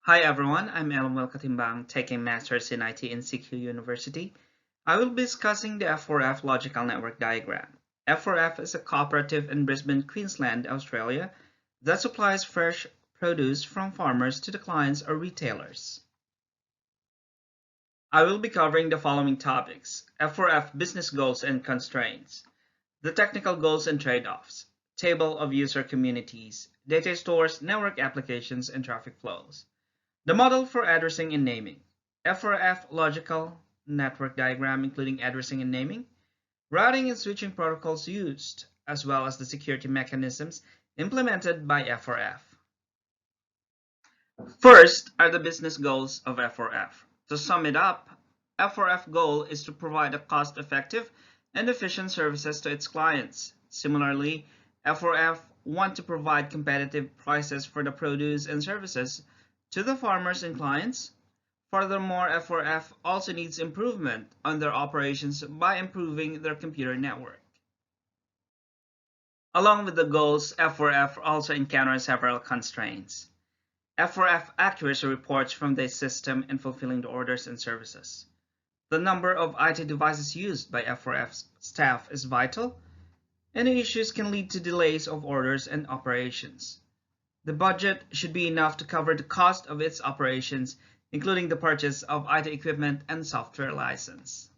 Hi everyone, I'm Elmo Katimbang, taking Masters in IT in CQ University. I will be discussing the F4F logical network diagram. F4F is a cooperative in Brisbane, Queensland, Australia that supplies fresh produce from farmers to the clients or retailers. I will be covering the following topics: F4F business goals and constraints, the technical goals and trade-offs, table of user communities, data stores, network applications, and traffic flows. The model for addressing and naming. F4F logical network diagram including addressing and naming, routing and switching protocols used, as well as the security mechanisms implemented by F4F. First are the business goals of F4F. To sum it up, F4F goal is to provide a cost-effective and efficient services to its clients. Similarly, F4F want to provide competitive prices for the produce and services to the farmers and clients. Furthermore, F4F also needs improvement on their operations by improving their computer network. Along with the goals, F4F also encounters several constraints. F4F accuracy reports from the system in fulfilling the orders and services. The number of IT devices used by F4F staff is vital. Any issues can lead to delays of orders and operations. The budget should be enough to cover the cost of its operations, including the purchase of IT equipment and software license.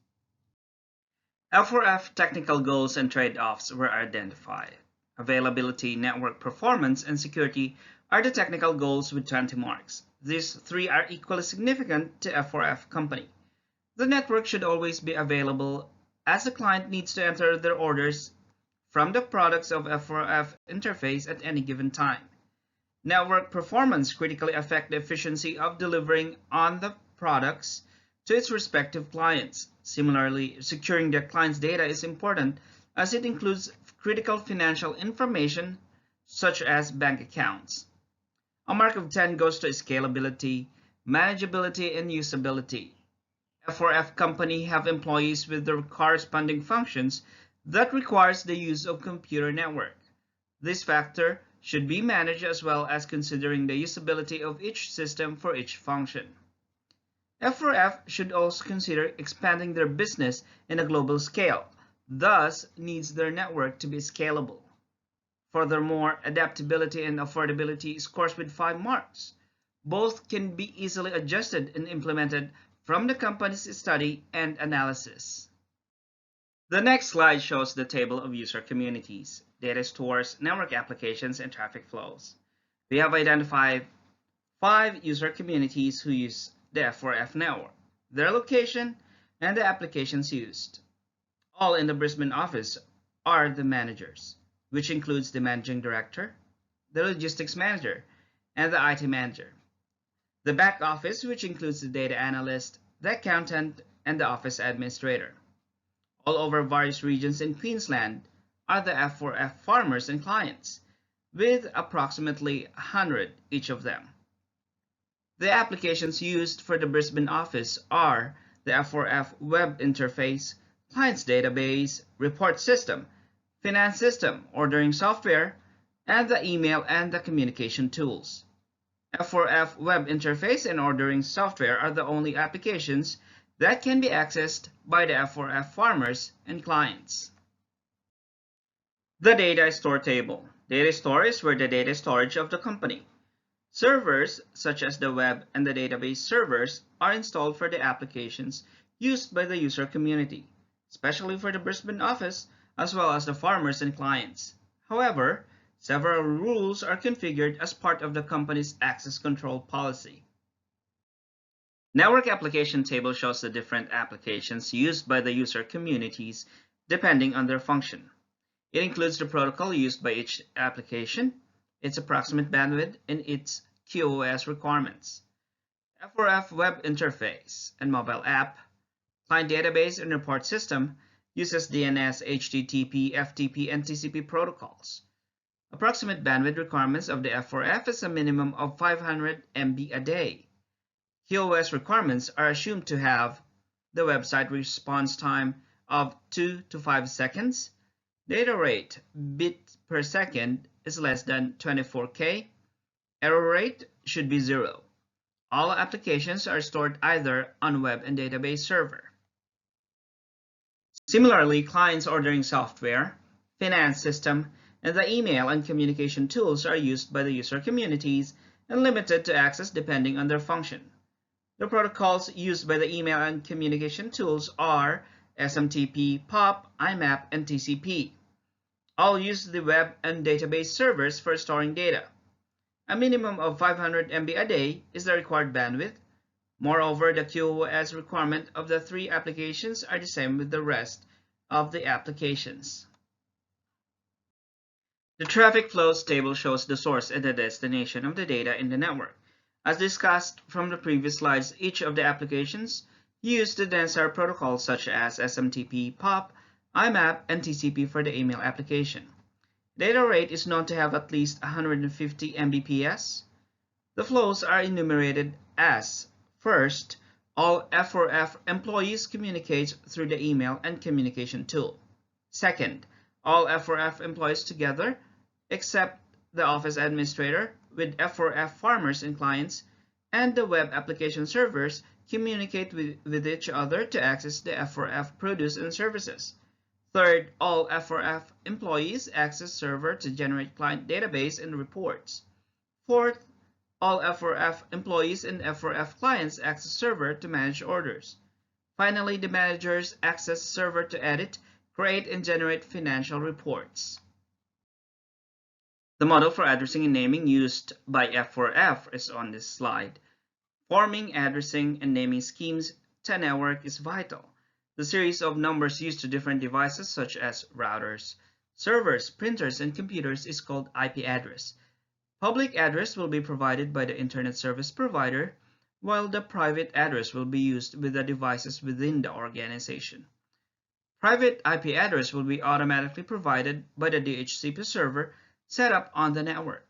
F4F technical goals and trade-offs were identified. Availability, network performance, and security are the technical goals with 20 marks. These three are equally significant to F4F company. The network should always be available as the client needs to enter their orders from the products of F4F interface at any given time. Network performance critically affects the efficiency of delivering on the products to its respective clients. Similarly, securing the client's data is important as it includes critical financial information such as bank accounts. A mark of 10 goes to scalability, manageability, and usability. F4F company have employees with the corresponding functions that requires the use of computer network. This factor should be managed as well as considering the usability of each system for each function. F4F should also consider expanding their business in a global scale, thus needs their network to be scalable. Furthermore, adaptability and affordability scores with 5 marks. Both can be easily adjusted and implemented from the company's study and analysis. The next slide shows the table of user communities, data stores, network applications, and traffic flows. We have identified 5 user communities who use the F4F network, their location, and the applications used. All in the Brisbane office are the managers, which includes the managing director, the logistics manager, and the IT manager. The back office, which includes the data analyst, the accountant, and the office administrator. All over various regions in Queensland are the F4F farmers and clients, with approximately 100 each of them. The applications used for the Brisbane office are the F4F web interface, clients database, report system, finance system, ordering software, and the email and the communication tools. F4F web interface and ordering software are the only applications that can be accessed by the F4F farmers and clients. The data store table. Data store is where the data storage of the company. Servers, such as the web and the database servers, are installed for the applications used by the user community, especially for the Brisbane office, as well as the farmers and clients. However, several rules are configured as part of the company's access control policy. Network application table shows the different applications used by the user communities depending on their function. It includes the protocol used by each application, its approximate bandwidth, and its QoS requirements. F4F web interface and mobile app, client database and report system uses DNS, HTTP, FTP, and TCP protocols. Approximate bandwidth requirements of the F4F is a minimum of 500 MB a day. QoS requirements are assumed to have the website response time of 2 to 5 seconds, data rate bit per second is less than 24K, error rate should be 0. All applications are stored either on web and database server. Similarly, clients ordering software, finance system, and the email and communication tools are used by the user communities and limited to access depending on their function. The protocols used by the email and communication tools are SMTP, POP, IMAP, and TCP. All use the web and database servers for storing data. A minimum of 500 MB a day is the required bandwidth. Moreover, the QoS requirement of the three applications are the same with the rest of the applications. The traffic flows table shows the source and the destination of the data in the network. As discussed from the previous slides, each of the applications use the denser protocols such as SMTP, POP, IMAP, and TCP for the email application. Data rate is known to have at least 150 Mbps. The flows are enumerated as: first, all F4F employees communicate through the email and communication tool. Second, all F4F employees together, except the office administrator, with F4F farmers and clients, and the web application servers communicate with each other to access the F4F produce and services. Third, all F4F employees access server to generate client database and reports. Fourth, all F4F employees and F4F clients access server to manage orders. Finally, the managers access server to edit, create, and generate financial reports. The model for addressing and naming used by F4F is on this slide. Forming, addressing, and naming schemes to a network is vital. The series of numbers used to different devices such as routers, servers, printers, and computers is called IP address. Public address will be provided by the Internet Service Provider, while the private address will be used with the devices within the organization. Private IP address will be automatically provided by the DHCP server set up on the network.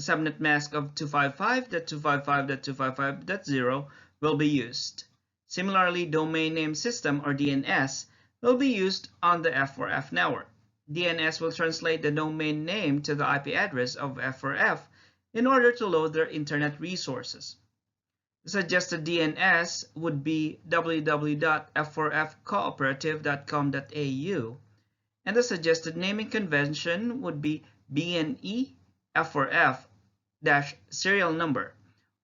A subnet mask of 255.255.255.0 will be used. Similarly, domain name system or DNS will be used on the F4F network. DNS will translate the domain name to the IP address of F4F in order to load their internet resources. The suggested DNS would be www.f4fcooperative.com.au, and the suggested naming convention would be BNE F4F-serial number,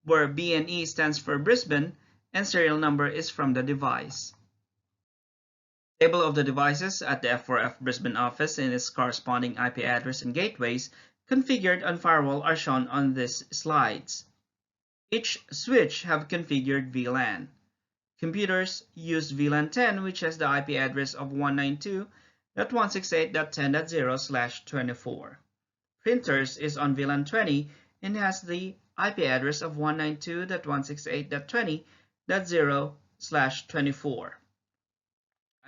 where BNE stands for Brisbane and serial number is from the device. Table of the devices at the F4F Brisbane office and its corresponding IP address and gateways configured on firewall are shown on these slides. Each switch have configured VLAN. Computers use VLAN 10, which has the IP address of 192.168.10.0/24. Printers is on VLAN 20 and has the IP address of 192.168.20.0/24.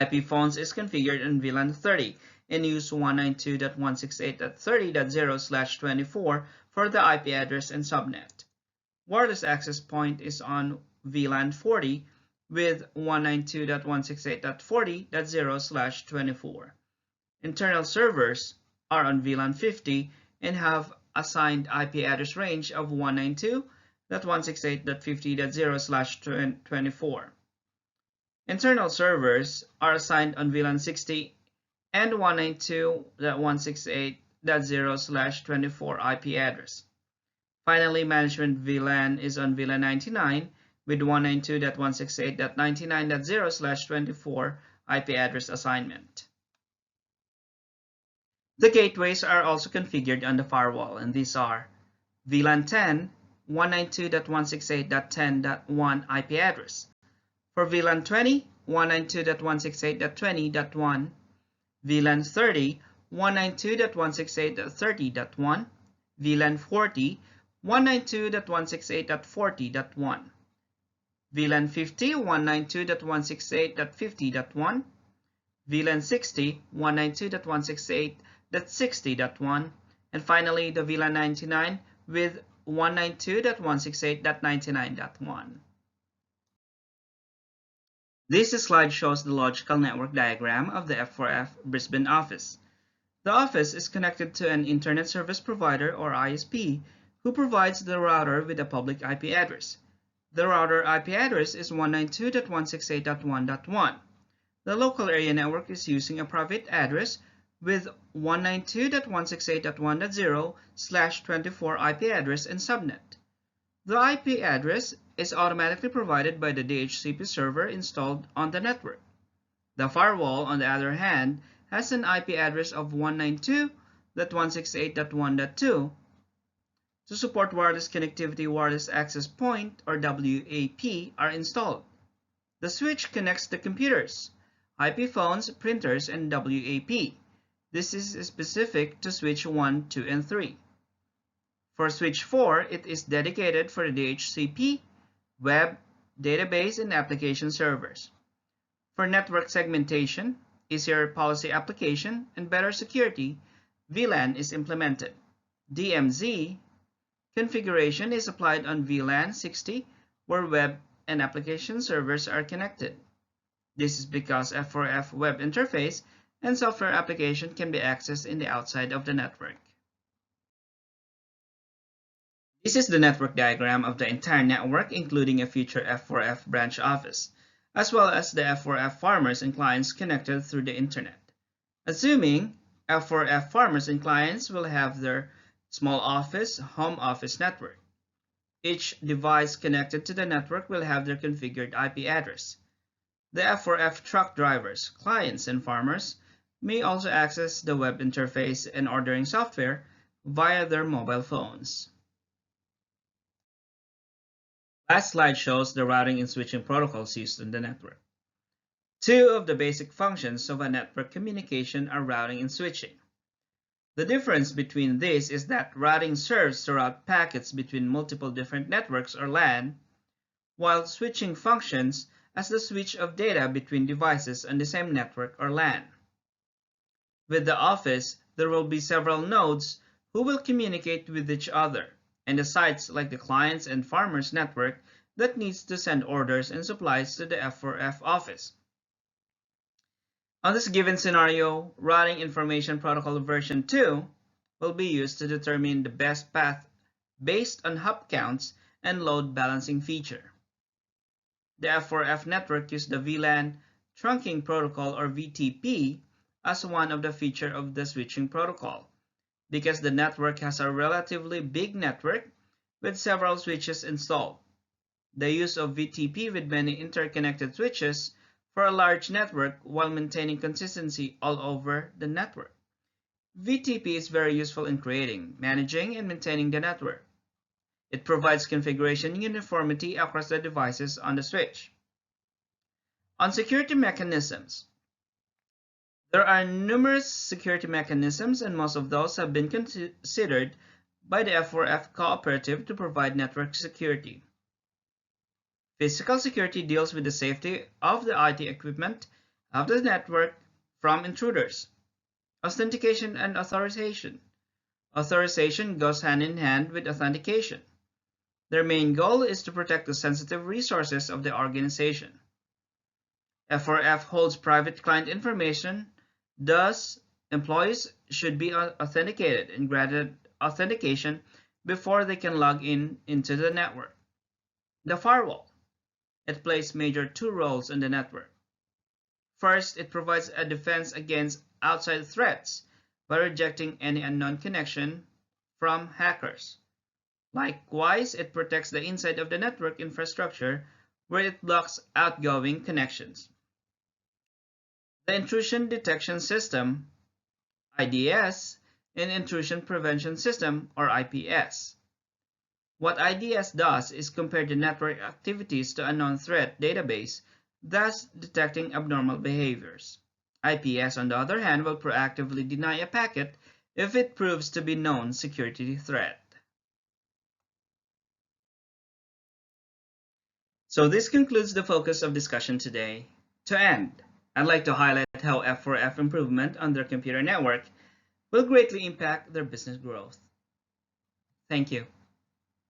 IP phones is configured on VLAN 30 and use 192.168.30.0/24 for the IP address and subnet. Wireless access point is on VLAN 40 with 192.168.40.0/24. Internal servers are on VLAN 50 and have assigned IP address range of 192.168.50.0/24. Internal servers are assigned on VLAN 60 and 192.168.0/24 IP address. Finally, management VLAN is on VLAN 99 with 192.168.99.0/24 IP address assignment. The gateways are also configured on the firewall, and these are VLAN 10, 192.168.10.1 IP address. For VLAN 20, 192.168.20.1. VLAN 30, 192.168.30.1. VLAN 40, 192.168.40.1. VLAN 50, 192.168.50.1. VLAN 60, 192.168.60.1. And finally, the VLAN 99 with 192.168.99.1. This slide shows the logical network diagram of the F4F Brisbane office. The office is connected to an Internet Service Provider or ISP who provides the router with a public IP address. The router IP address is 192.168.1.1. The local area network is using a private address with 192.168.1.0/24 IP address and subnet. The IP address is automatically provided by the DHCP server installed on the network. The firewall, on the other hand, has an IP address of 192.168.1.2. To support wireless connectivity, wireless access point or WAP are installed. The switch connects the computers, IP phones, printers, and WAP. This is specific to switch 1, 2, and 3. For switch 4, it is dedicated for the DHCP, web, database, and application servers. For network segmentation, easier policy application, and better security, VLAN is implemented. DMZ configuration is applied on VLAN 60, where web and application servers are connected. This is because F4F web interface and software application can be accessed in the outside of the network. This is the network diagram of the entire network, including a future F4F branch office, as well as the F4F farmers and clients connected through the internet. Assuming F4F farmers and clients will have their small office, home office network. Each device connected to the network will have their configured IP address. The F4F truck drivers, clients, and farmers may also access the web interface and ordering software via their mobile phones. Last slide shows the routing and switching protocols used in the network. Two of the basic functions of a network communication are routing and switching. The difference between these is that routing serves to route packets between multiple different networks or LAN, while switching functions as the switch of data between devices on the same network or LAN. With the office, there will be several nodes who will communicate with each other, and the sites like the clients and farmers network that needs to send orders and supplies to the F4F office. On this given scenario, Routing Information Protocol version 2 will be used to determine the best path based on hop counts and load balancing feature. The F4F network used the VLAN Trunking Protocol or VTP as one of the features of the switching protocol, because the network has a relatively big network with several switches installed. The use of VTP with many interconnected switches for a large network while maintaining consistency all over the network. VTP is very useful in creating, managing, and maintaining the network. It provides configuration uniformity across the devices on the switch. On security mechanisms, there are numerous security mechanisms, and most of those have been considered by the F4F cooperative to provide network security. Physical security deals with the safety of the IT equipment of the network from intruders. Authentication and authorization. Authorization goes hand in hand with authentication. Their main goal is to protect the sensitive resources of the organization. F4F holds private client information, thus employees should be authenticated and granted authentication before they can log into the network. The firewall. It plays two roles in the network. First, it provides a defense against outside threats by rejecting any unknown connection from hackers. Likewise, it protects the inside of the network infrastructure where it blocks outgoing connections. The Intrusion Detection System, IDS, and Intrusion Prevention System, or IPS. What IDS does is compare the network activities to a known threat database, thus detecting abnormal behaviors. IPS, on the other hand, will proactively deny a packet if it proves to be known security threat. So this concludes the focus of discussion today. To end, I'd like to highlight how F4F improvement on their computer network will greatly impact their business growth. Thank you.